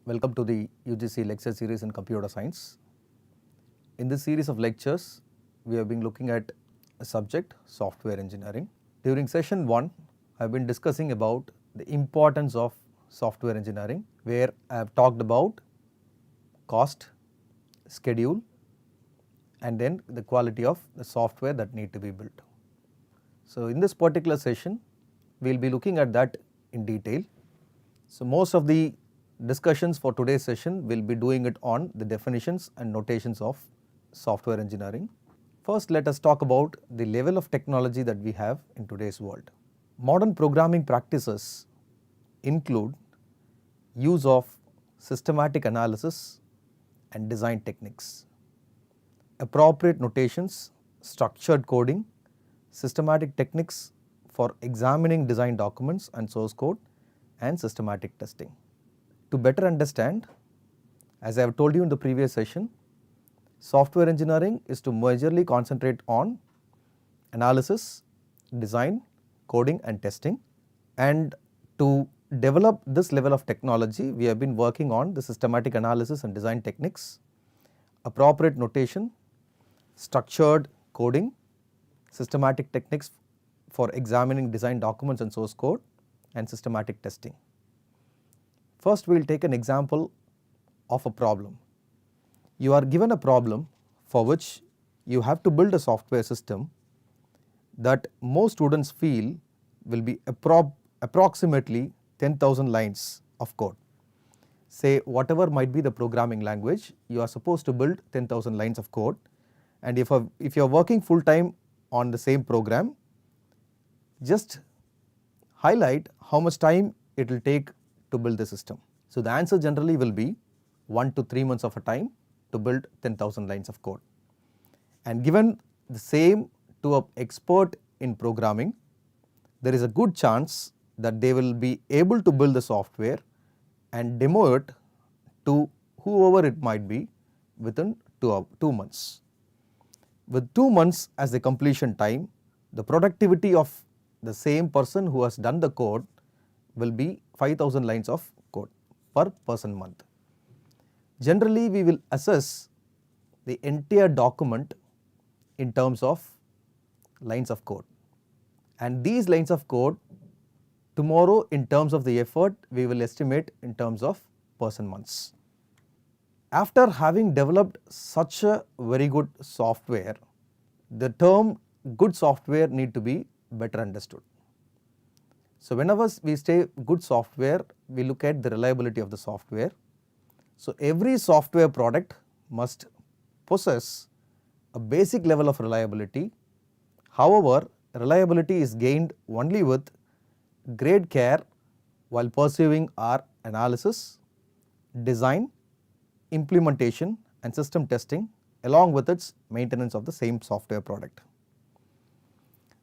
Welcome to the UGC lecture series in computer science. In this series of lectures, we have been looking at a subject, software engineering. During session 1, I have been discussing about the importance of software engineering, where I have talked about cost, schedule, and then the quality of the software that need to be built. So in this particular session, we will be looking at that in detail. So most of the discussions for today's session will be doing it on the definitions and notations of software engineering. First, let us talk about the level of technology that we have in today's world. Modern programming practices include use of systematic analysis and design techniques, appropriate notations, structured coding, systematic techniques for examining design documents and source code, and systematic testing. To better understand, as I have told you in the previous session, software engineering is to majorly concentrate on analysis, design, coding and testing, and to develop this level of technology we have been working on the systematic analysis and design techniques, appropriate notation, structured coding, systematic techniques for examining design documents and source code, and systematic testing. First, we will take an example of a problem. You are given a problem for which you have to build a software system that most students feel will be approximately 10,000 lines of code. Say whatever might be the programming language, you are supposed to build 10,000 lines of code, and if you are working full time on the same program, just highlight how much time it will take to build the system. So the answer generally will be 1 to 3 months of a time to build 10,000 lines of code. And given the same to an expert in programming, there is a good chance that they will be able to build the software and demo it to whoever it might be within 2 months. With 2 months as the completion time, the productivity of the same person who has done the code will be 5,000 lines of code per person month. Generally, we will assess the entire document in terms of lines of code, and these lines of code tomorrow in terms of the effort we will estimate in terms of person months. After having developed such a very good software, the term good software need to be better understood. So whenever we say good software, we look at the reliability of the software. So every software product must possess a basic level of reliability. However, reliability is gained only with great care while pursuing our analysis, design, implementation and system testing along with its maintenance of the same software product.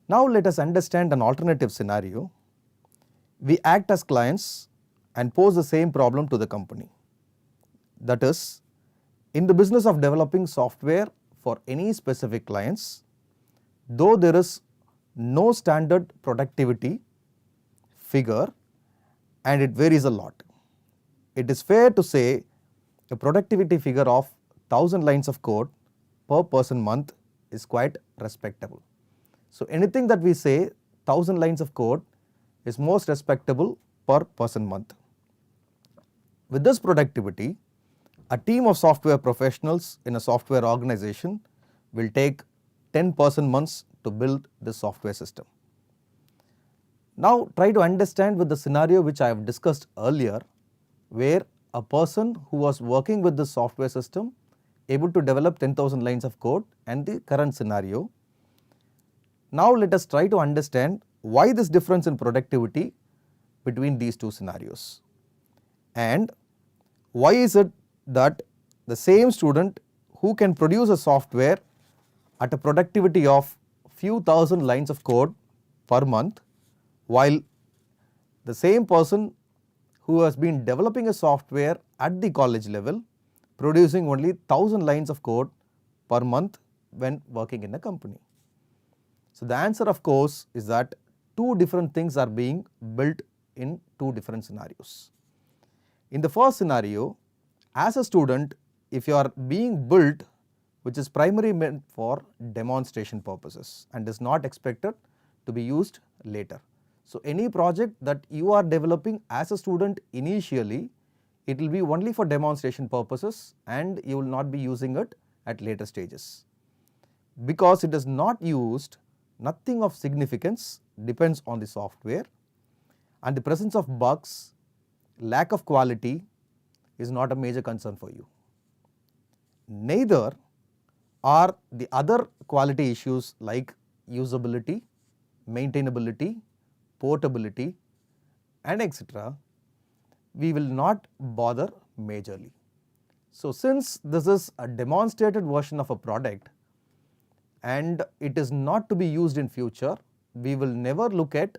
Now let us understand an alternative scenario. We act as clients and pose the same problem to the company. That is, in the business of developing software for any specific clients, though there is no standard productivity figure and it varies a lot, it is fair to say a productivity figure of 1,000 lines of code per person month is quite respectable. So anything that we say 1,000 lines of code is most respectable per person month. With this productivity, a team of software professionals in a software organization will take 10 person months to build this software system. Now try to understand with the scenario which I have discussed earlier, where a person who was working with this software system able to develop 10,000 lines of code and the current scenario. Now let us try to understand why this difference in productivity between these two scenarios, and why is it that the same student who can produce a software at a productivity of few thousand lines of code per month, while the same person who has been developing a software at the college level producing only 1,000 lines of code per month when working in a company. So the answer of course is that two different things are being built in two different scenarios. In the first scenario, as a student, if you are being built, which is primarily meant for demonstration purposes and is not expected to be used later. So, any project that you are developing as a student initially, it will be only for demonstration purposes and you will not be using it at later stages. Because it is not used, nothing of significance depends on the software, and the presence of bugs, lack of quality is not a major concern for you. Neither are the other quality issues like usability, maintainability, portability and etc. we will not bother majorly. So, since this is a demonstrated version of a product and it is not to be used in future, we will never look at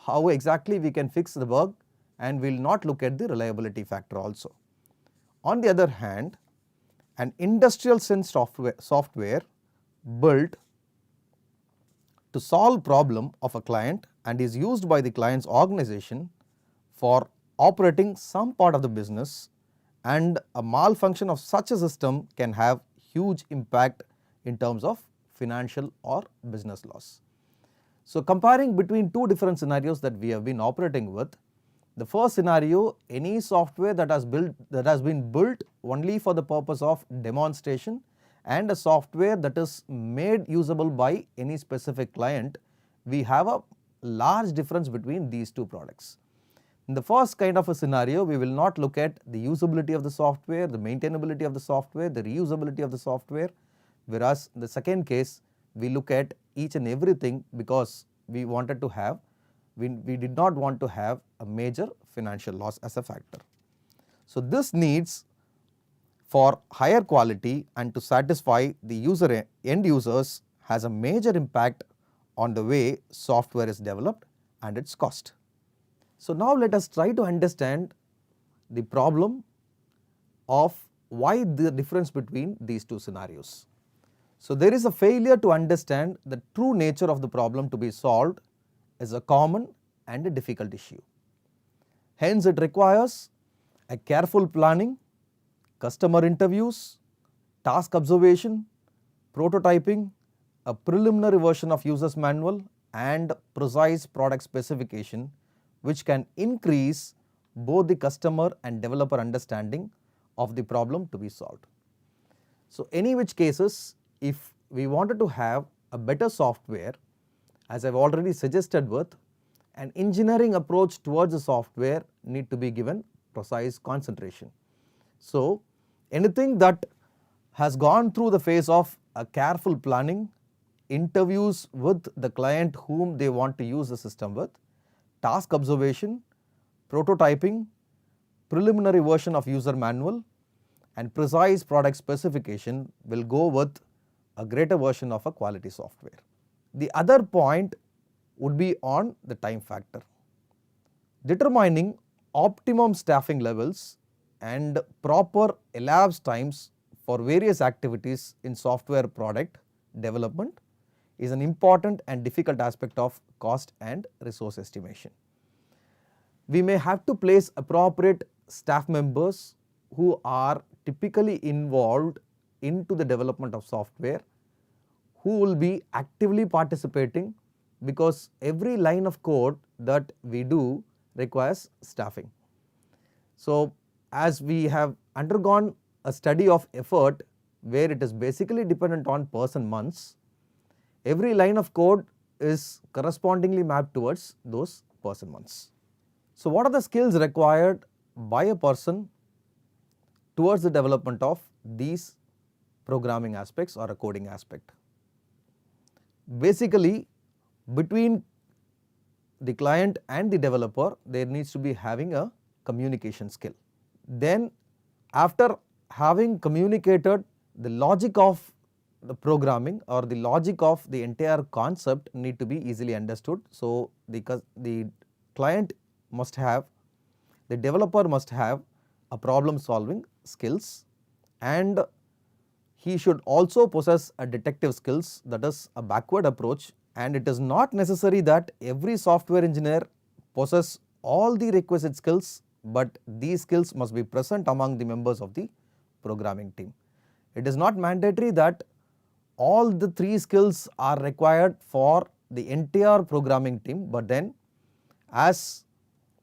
how exactly we can fix the bug and we will not look at the reliability factor also. On the other hand, an industrial sense software built to solve problem of a client and is used by the client's organization for operating some part of the business, and a malfunction of such a system can have huge impact in terms of financial or business loss. So, comparing between two different scenarios that we have been operating with, the first scenario, any software that has been built only for the purpose of demonstration and a software that is made usable by any specific client, we have a large difference between these two products. In the first kind of a scenario, we will not look at the usability of the software, the maintainability of the software, the reusability of the software, whereas in the second case we look at each and everything because we wanted to have, we did not want to have a major financial loss as a factor. So, this needs for higher quality and to satisfy the end users has a major impact on the way software is developed and its cost. So, now let us try to understand the problem of why the difference between these two scenarios. So, there is a failure to understand the true nature of the problem to be solved is a common and a difficult issue. Hence, it requires a careful planning, customer interviews, task observation, prototyping, a preliminary version of user's manual and precise product specification, which can increase both the customer and developer understanding of the problem to be solved. So, any which cases, if we wanted to have a better software, as I have already suggested with, an engineering approach towards the software need to be given precise concentration. So, anything that has gone through the phase of a careful planning, interviews with the client whom they want to use the system with, task observation, prototyping, preliminary version of user manual and precise product specification will go with a greater version of a quality software. The other point would be on the time factor. Determining optimum staffing levels and proper elapsed times for various activities in software product development is an important and difficult aspect of cost and resource estimation. We may have to place appropriate staff members who are typically involved into the development of software, who will be actively participating because every line of code that we do requires staffing. So, as we have undergone a study of effort where it is basically dependent on person months, every line of code is correspondingly mapped towards those person months. So, what are the skills required by a person towards the development of these programming aspects or a coding aspect? Basically, between the client and the developer, there needs to be having a communication skill. Then after having communicated the logic of the programming or the logic of the entire concept need to be easily understood. So, the client must have, the developer must have a problem solving skills, and he should also possess a detective skills, that is a backward approach, and it is not necessary that every software engineer possess all the requisite skills but these skills must be present among the members of the programming team. It is not mandatory that all the 3 skills are required for the entire programming team, but then as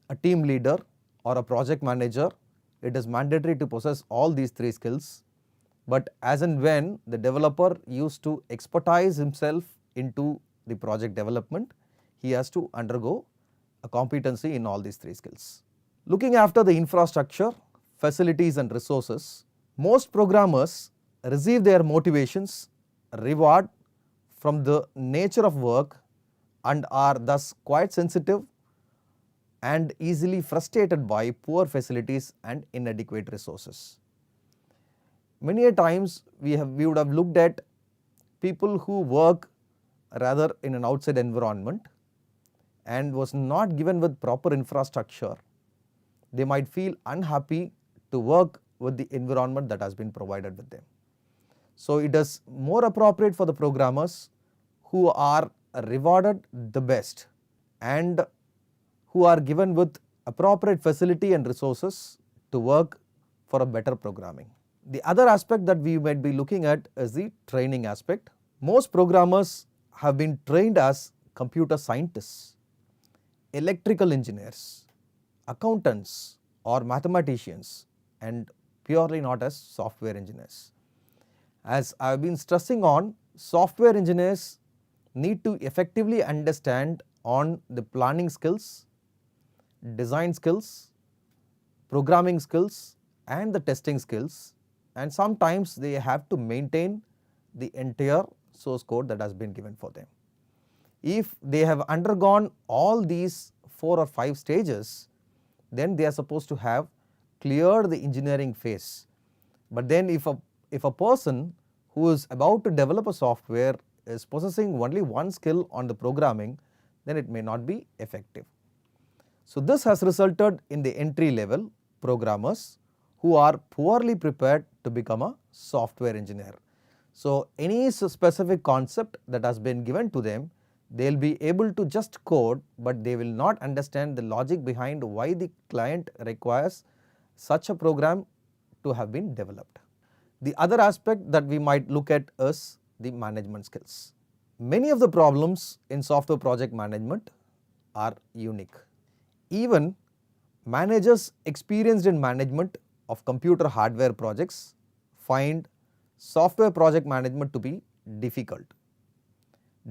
a team leader or a project manager, it is mandatory to possess all these 3 skills. But as and when the developer used to expertise himself into the project development, he has to undergo a competency in all these 3 skills. Looking after the infrastructure, facilities and resources, most programmers receive their motivations, reward from the nature of work and are thus quite sensitive and easily frustrated by poor facilities and inadequate resources. Many a times we would have looked at people who work rather in an outside environment and was not given with proper infrastructure. They might feel unhappy to work with the environment that has been provided with them. So it is more appropriate for the programmers who are rewarded the best and who are given with appropriate facility and resources to work for a better programming. The other aspect that we might be looking at is the training aspect. Most programmers have been trained as computer scientists, electrical engineers, accountants or mathematicians, and purely not as software engineers. As I have been stressing on, software engineers need to effectively understand on the planning skills, design skills, programming skills and the testing skills, and sometimes they have to maintain the entire source code that has been given for them. If they have undergone all these 4 or 5 stages, then they are supposed to have cleared the engineering phase. But then if a person who is about to develop a software is possessing only one skill on the programming, then it may not be effective. So this has resulted in the entry level programmers who are poorly prepared to become a software engineer. So any specific concept that has been given to them, they will be able to just code, but they will not understand the logic behind why the client requires such a program to have been developed. The other aspect that we might look at is the management skills. Many of the problems in software project management are unique. Even managers experienced in management of computer hardware projects find software project management to be difficult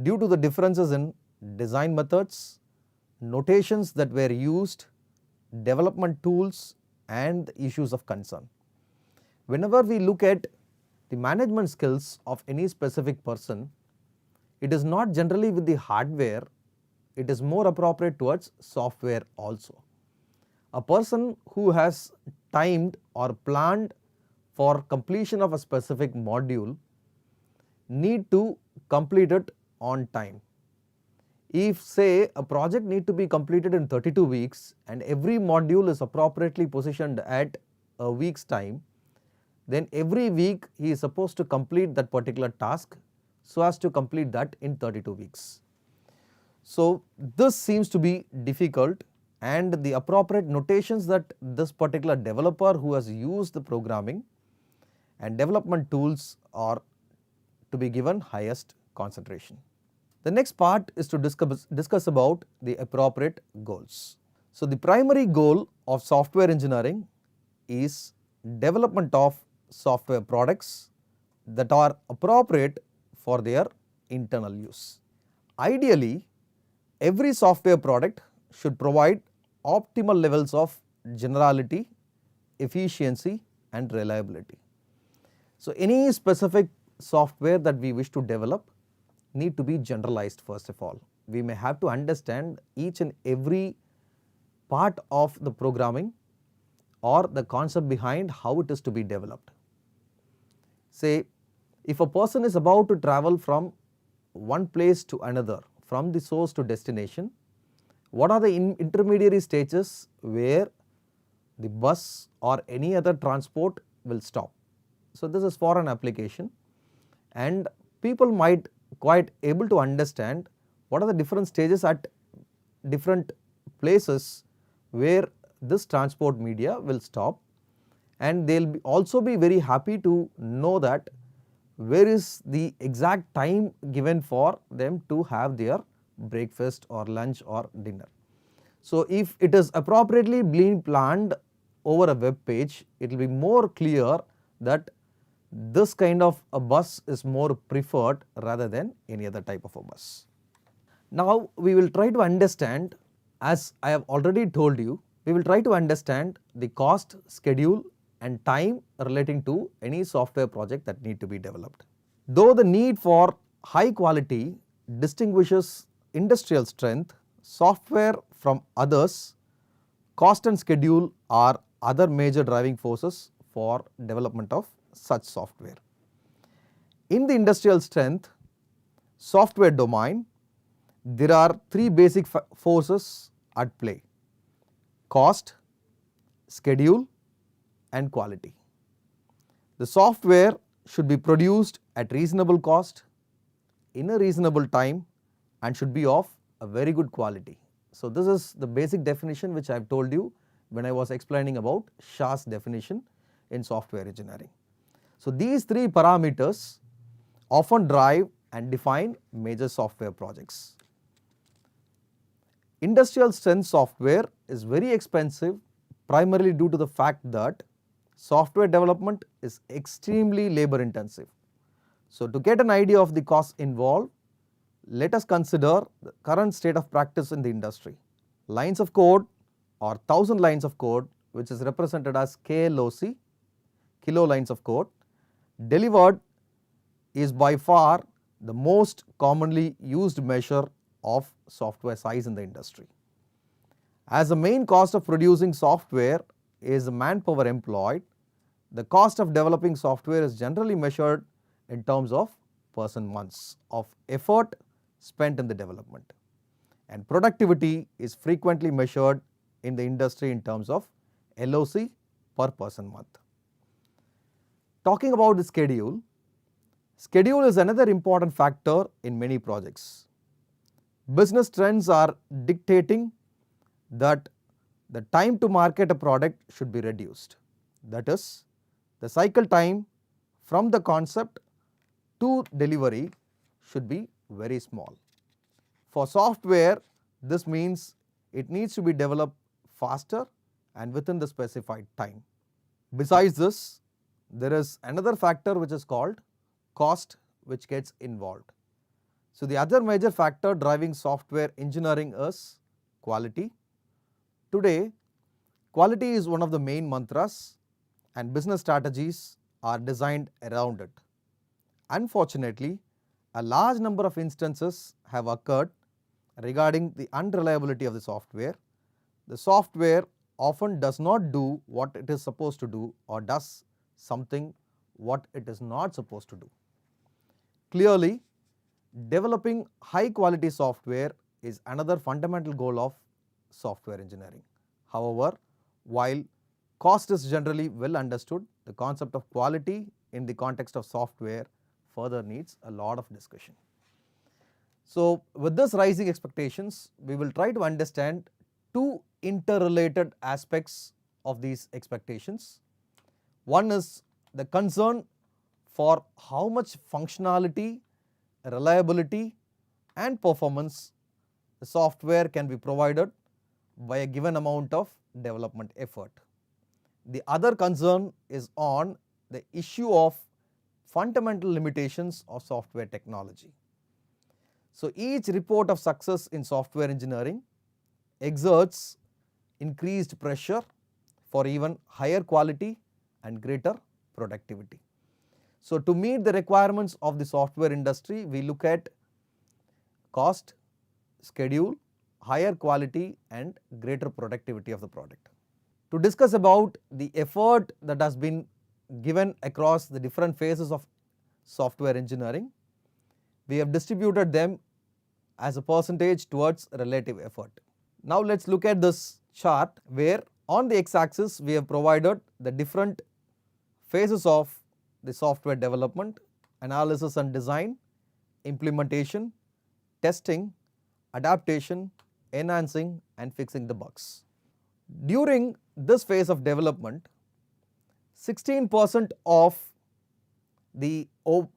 due to the differences in design methods, notations that were used, development tools and issues of concern. Whenever we look at the management skills of any specific person, it is not generally with the hardware, it is more appropriate towards software also. A person who has timed or planned for completion of a specific module need to complete it on time. If say a project need to be completed in 32 weeks and every module is appropriately positioned at a week's time, then every week he is supposed to complete that particular task so as to complete that in 32 weeks. So this seems to be difficult, and the appropriate notations that this particular developer who has used the programming and development tools are to be given highest concentration. The next part is to discuss about the appropriate goals. So the primary goal of software engineering is development of software products that are appropriate for their internal use. Ideally, every software product should provide optimal levels of generality, efficiency and reliability. So any specific software that we wish to develop need to be generalized first of all. We may have to understand each and every part of the programming or the concept behind how it is to be developed. Say if a person is about to travel from one place to another, from the source to destination, what are the intermediary stages where the bus or any other transport will stop. So this is for an application, and people might quite able to understand what are the different stages at different places where this transport media will stop, and they'll also be very happy to know that where is the exact time given for them to have their breakfast or lunch or dinner. So if it is appropriately being planned over a web page, it will be more clear that this kind of a bus is more preferred rather than any other type of a bus. Now we will try to understand, as I have already told you, we will try to understand the cost, schedule and time relating to any software project that need to be developed. Though the need for high quality distinguishes industrial strength, software from others, cost and schedule are other major driving forces for development of such software. In the industrial strength software domain, there are three basic forces at play: cost, schedule and quality. The software should be produced at reasonable cost, in a reasonable time and should be of a very good quality. So this is the basic definition which I have told you when I was explaining about Shah's definition in software engineering. So these three parameters often drive and define major software projects. Industrial strength software is very expensive primarily due to the fact that software development is extremely labor intensive. So to get an idea of the costs involved, let us consider the current state of practice in the industry. Lines of code or 1000 lines of code, which is represented as KLOC, kilo lines of code, delivered is by far the most commonly used measure of software size in the industry. As the main cost of producing software is the manpower employed, the cost of developing software is generally measured in terms of person months of effort spent in the development, and productivity is frequently measured in the industry in terms of LOC per person month. Talking about the schedule, schedule is another important factor in many projects. Business trends are dictating that the time to market a product should be reduced. That is, the cycle time from the concept to delivery should be very small. For software, this means it needs to be developed faster and within the specified time. Besides this, there is another factor which is called cost, which gets involved. So the other major factor driving software engineering is quality. Today, quality is one of the main mantras and business strategies are designed around it. Unfortunately, a large number of instances have occurred regarding the unreliability of the software. The software often does not do what it is supposed to do or does something what it is not supposed to do. Clearly, developing high quality software is another fundamental goal of software engineering. However, while cost is generally well understood, the concept of quality in the context of software further needs a lot of discussion. So with this rising expectations, we will try to understand two interrelated aspects of these expectations. One is the concern for how much functionality, reliability and performance the software can be provided by a given amount of development effort. The other concern is on the issue of fundamental limitations of software technology. So each report of success in software engineering exerts increased pressure for even higher quality and greater productivity. So to meet the requirements of the software industry, we look at cost, schedule, higher quality and greater productivity of the product. To discuss about the effort that has been given across the different phases of software engineering, we have distributed them as a percentage towards relative effort. Now let us look at this chart where on the x-axis we have provided the different phases of the software development: analysis and design, implementation, testing, adaptation, enhancing and fixing the bugs. During this phase of development, 16% of the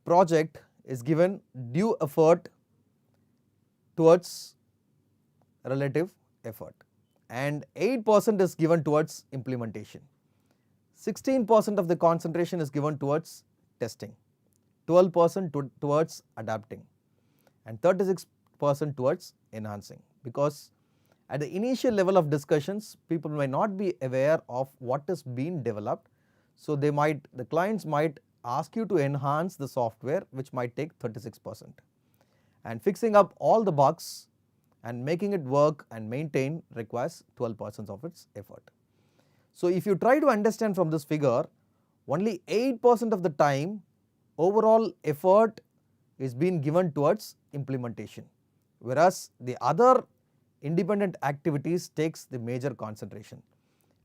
project is given due effort towards relative effort and 8% is given towards implementation. 16% of the concentration is given towards testing, 12% towards adapting and 36% towards enhancing, because at the initial level of discussions people may not be aware of what is being developed, so the clients might ask you to enhance the software, which might take 36%, and fixing up all the bugs and making it work and maintain requires 12% of its effort. So if you try to understand from this figure, only 8% of the time overall effort is being given towards implementation, whereas the other independent activities takes the major concentration.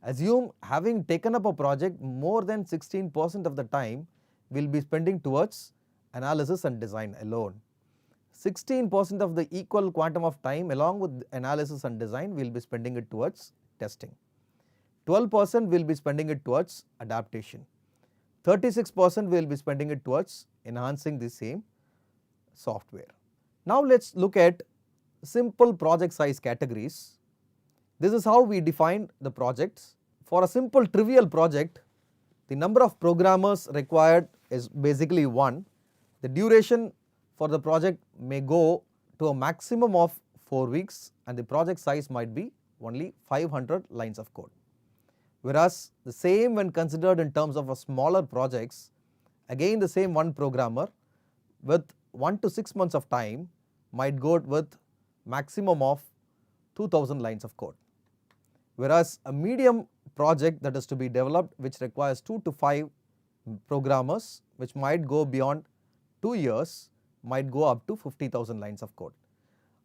Assume having taken up a project, more than 16% of the time will be spending towards analysis and design alone. 16% of the equal quantum of time along with analysis and design will be spending it towards testing. 12% will be spending it towards adaptation. 36% will be spending it towards enhancing the same software. Now let us look at simple project size categories. This is how we define the projects. For a simple trivial project, the number of programmers required is basically 1. The duration for the project may go to a maximum of 4 weeks and the project size might be only 500 lines of code. Whereas the same when considered in terms of a smaller projects, again the same one programmer with 1 to 6 months of time might go with maximum of 2000 lines of code. Whereas a medium project that is to be developed, which requires 2 to 5 programmers, which might go beyond 2 years, might go up to 50,000 lines of code.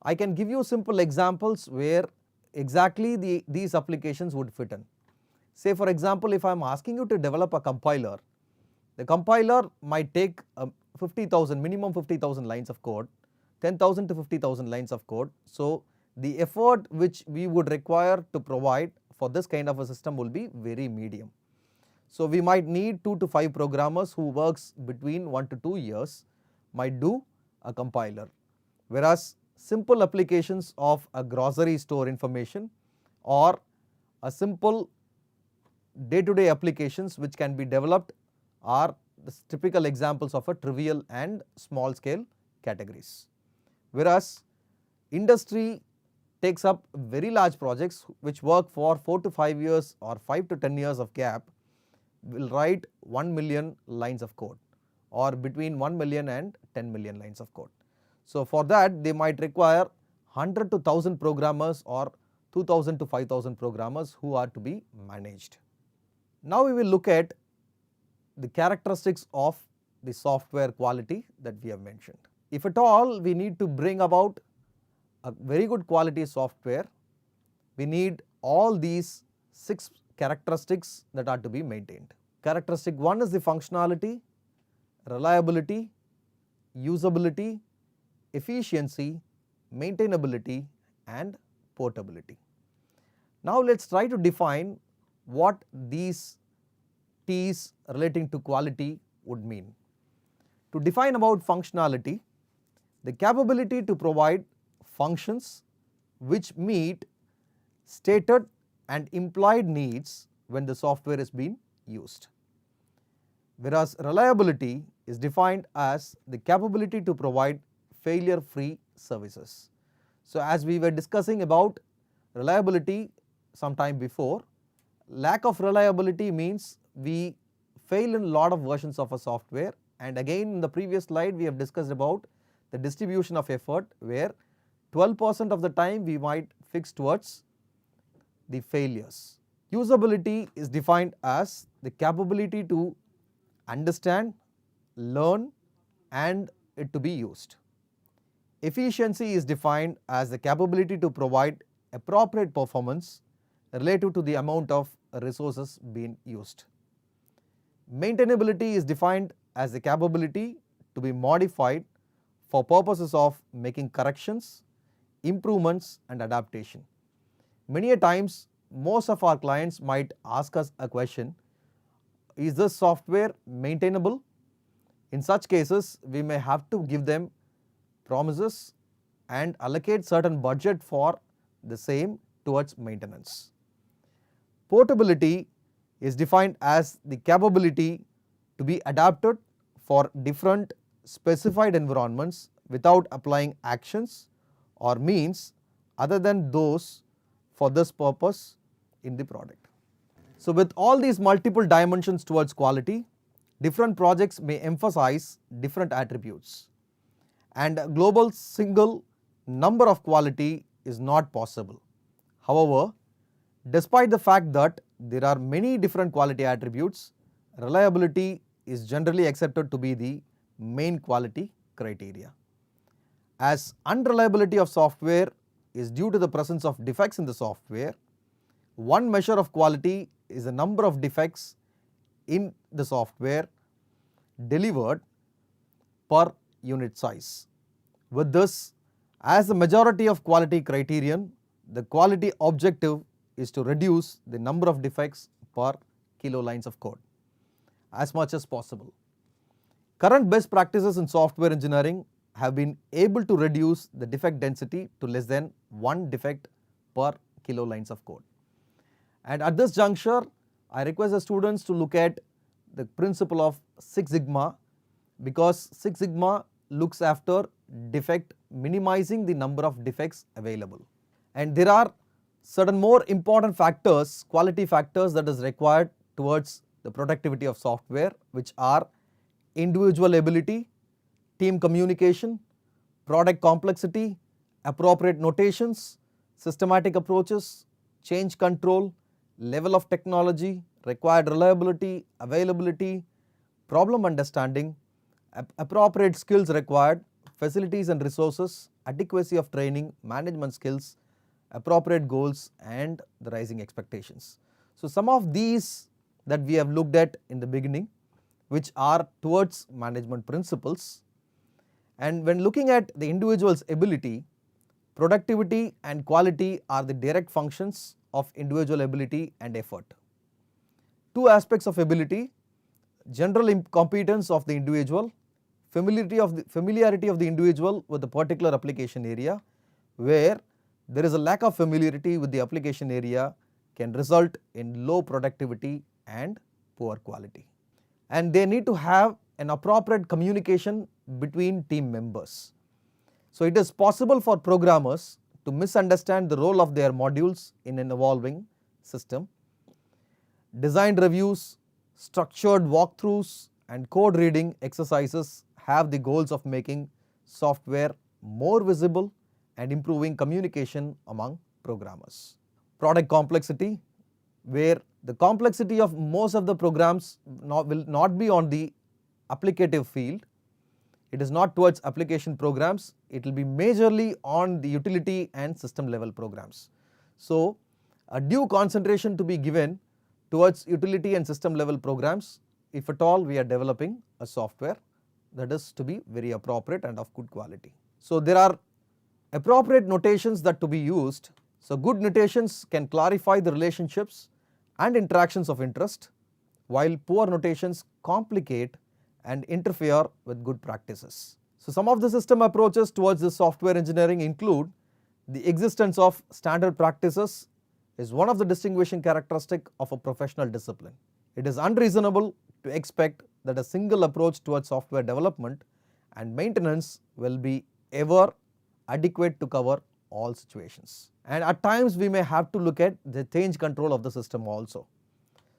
I can give you simple examples where exactly these applications would fit in. Say for example, if I am asking you to develop a compiler, the compiler might take 50,000, minimum 50,000 lines of code, 10,000 to 50,000 lines of code. So the effort which we would require to provide for this kind of a system will be very medium. So we might need 2 to 5 programmers who works between 1 to 2 years might do a compiler, whereas simple applications of a grocery store information or a simple day-to-day applications which can be developed are the typical examples of a trivial and small scale categories. Whereas industry takes up very large projects which work for 4 to 5 years or 5 to 10 years of gap, will write 1 million lines of code or between 1 million and 10 million lines of code. So for that they might require 100 to 1000 programmers or 2000 to 5000 programmers who are to be managed. Now we will look at the characteristics of the software quality that we have mentioned. If at all we need to bring about a very good quality software, we need all these 6 characteristics that are to be maintained. Characteristic 1 is the functionality, reliability, usability, efficiency, maintainability and portability. Now let us try to define what these T's relating to quality would mean. To define about functionality, the capability to provide functions which meet stated and implied needs when the software is being used. Whereas reliability is defined as the capability to provide failure-free services. So as we were discussing about reliability some time before, lack of reliability means we fail in a lot of versions of a software, and again in the previous slide we have discussed about the distribution of effort where 12% of the time we might fix towards the failures. Usability is defined as the capability to understand, learn and it to be used. Efficiency is defined as the capability to provide appropriate performance relative to the amount of resources being used. Maintainability is defined as the capability to be modified for purposes of making corrections, improvements and adaptation. Many a times most of our clients might ask us a question, is this software maintainable? In such cases, we may have to give them promises and allocate certain budget for the same towards maintenance. Portability is defined as the capability to be adapted for different specified environments without applying actions or means other than those for this purpose in the product. So with all these multiple dimensions towards quality, different projects may emphasize different attributes, and a global single number of quality is not possible. However, despite the fact that there are many different quality attributes, reliability is generally accepted to be the main quality criteria. As unreliability of software is due to the presence of defects in the software, one measure of quality is the number of defects in the software delivered per unit size. With this as the majority of quality criterion, the quality objective is to reduce the number of defects per kilo lines of code as much as possible. Current best practices in software engineering have been able to reduce the defect density to less than 1 defect per kilo lines of code. And at this juncture, I request the students to look at the principle of Six Sigma, because Six Sigma looks after defect minimizing the number of defects available. And there are certain more important factors, quality factors that is required towards the productivity of software, which are individual ability, team communication, product complexity, appropriate notations, systematic approaches, change control, level of technology, required reliability, availability, problem understanding, appropriate skills required, facilities and resources, adequacy of training, management skills, appropriate goals and the rising expectations. So some of these that we have looked at in the beginning, which are towards management principles. And when looking at the individual's ability, productivity and quality are the direct functions of individual ability and effort. Two aspects of ability: general competence of the individual, familiarity of the individual with a particular application area. Where there is a lack of familiarity with the application area can result in low productivity and poor quality. And they need to have an appropriate communication between team members. So it is possible for programmers to misunderstand the role of their modules in an evolving system. Design reviews, structured walkthroughs and code reading exercises have the goals of making software more visible and improving communication among programmers. Product complexity, where the complexity of most of the programs will not be on the applicative field. It is not towards application programs, it will be majorly on the utility and system level programs. So a due concentration to be given towards utility and system level programs if at all we are developing a software that is to be very appropriate and of good quality. So there are appropriate notations that to be used. So good notations can clarify the relationships and interactions of interest, while poor notations complicate and interfere with good practices. So some of the system approaches towards this software engineering include the existence of standard practices is one of the distinguishing characteristic of a professional discipline. It is unreasonable to expect that a single approach towards software development and maintenance will be ever adequate to cover all situations. And at times we may have to look at the change control of the system also.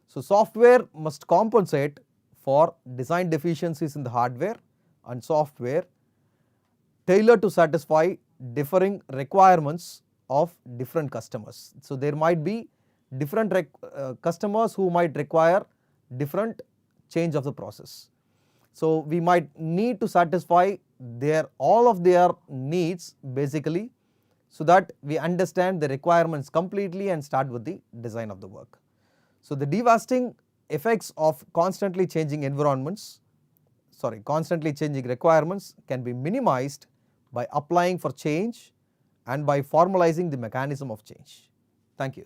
So software must compensate for design deficiencies in the hardware and software tailored to satisfy differing requirements of different customers. So there might be different customers who might require different change of the process. So we might need to satisfy all of their needs basically, so that we understand the requirements completely and start with the design of the work. So the devastating effects of constantly changing requirements can be minimized by applying for change and by formalizing the mechanism of change. Thank you.